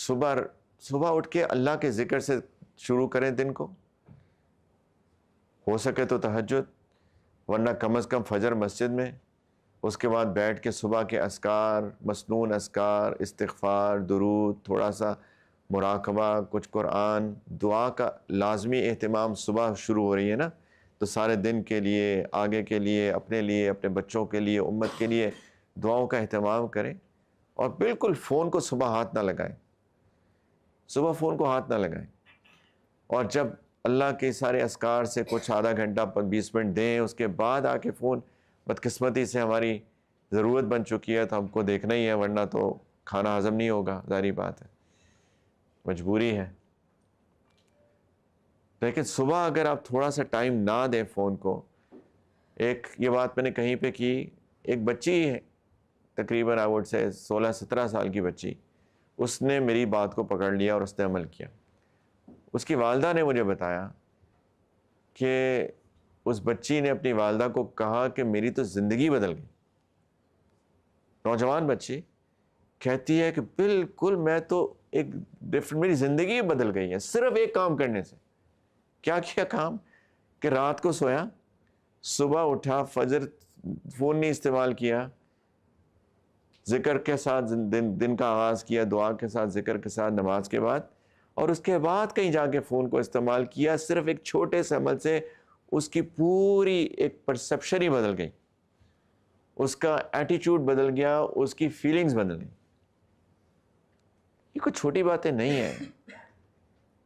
صبح اٹھ کے اللہ کے ذکر سے شروع کریں دن کو، ہو سکے تو تہجد، ورنہ کم از کم فجر مسجد میں، اس کے بعد بیٹھ کے صبح کے اذکار، مسنون اذکار، استغفار، درود، تھوڑا سا مراقبہ، کچھ قرآن، دعا کا لازمی اہتمام صبح شروع ہو رہی ہے نا، تو سارے دن کے لیے، آگے کے لیے، اپنے بچوں کے لیے، امت کے لیے دعاؤں کا اہتمام کریں، اور بالکل فون کو صبح ہاتھ نہ لگائیں، صبح فون کو ہاتھ نہ لگائیں، اور جب اللہ کے سارے اذکار سے کچھ آدھا گھنٹہ 20 منٹ دیں، اس کے بعد آ کے فون، بدقسمتی سے ہماری ضرورت بن چکی ہے تو ہم کو دیکھنا ہی ہے، ورنہ تو کھانا ہضم نہیں ہوگا، ظاہری بات ہے، مجبوری ہے۔ لیکن صبح اگر آپ تھوڑا سا ٹائم نہ دیں فون کو، یہ بات میں نے کہیں پہ کی، ایک بچی ہے تقریباً آئی ووڈ سے 16-17 سال کی بچی، اس نے میری بات کو پکڑ لیا اور اس نے عمل کیا۔ اس کی والدہ نے مجھے بتایا کہ اس بچی نے اپنی والدہ کو کہا کہ میری تو زندگی بدل گئی۔ نوجوان بچی کہتی ہے کہ بالکل میں تو میری زندگی بدل گئی ہے صرف ایک کام کرنے سے۔ کیا کیا کام؟ کہ رات کو سویا، صبح اٹھا، فجر فون نہیں استعمال کیا، ذکر کے ساتھ دن کا آغاز کیا، دعا کے ساتھ، ذکر کے ساتھ، نماز کے بعد، اور اس کے بعد کہیں جا کے فون کو استعمال کیا۔ صرف ایک چھوٹے سے عمل سے اس کی پوری ایک پرسپشن ہی بدل گئی، اس کا ایٹیچیوڈ بدل گیا، اس کی فیلنگز بدل گئی۔ یہ کوئی چھوٹی باتیں نہیں ہیں،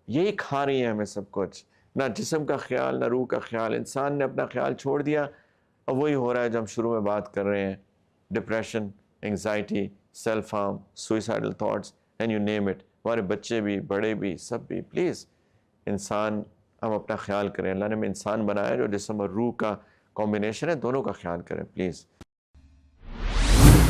یہی کھا رہی ہیں ہمیں سب کچھ، نہ جسم کا خیال، نہ روح کا خیال۔ انسان نے اپنا خیال چھوڑ دیا، اور وہی ہو رہا ہے جو ہم شروع میں بات کر رہے ہیں، depression, anxiety, self harm, suicidal thoughts, and you name it. ہمارے بچے بھی، بڑے بھی، سب بھی۔ پلیز ہم اپنا خیال کریں۔ اللہ نے ہمیں انسان بنایا جو جسم اور روح کا کمبینیشن ہے، دونوں کا خیال کریں پلیز۔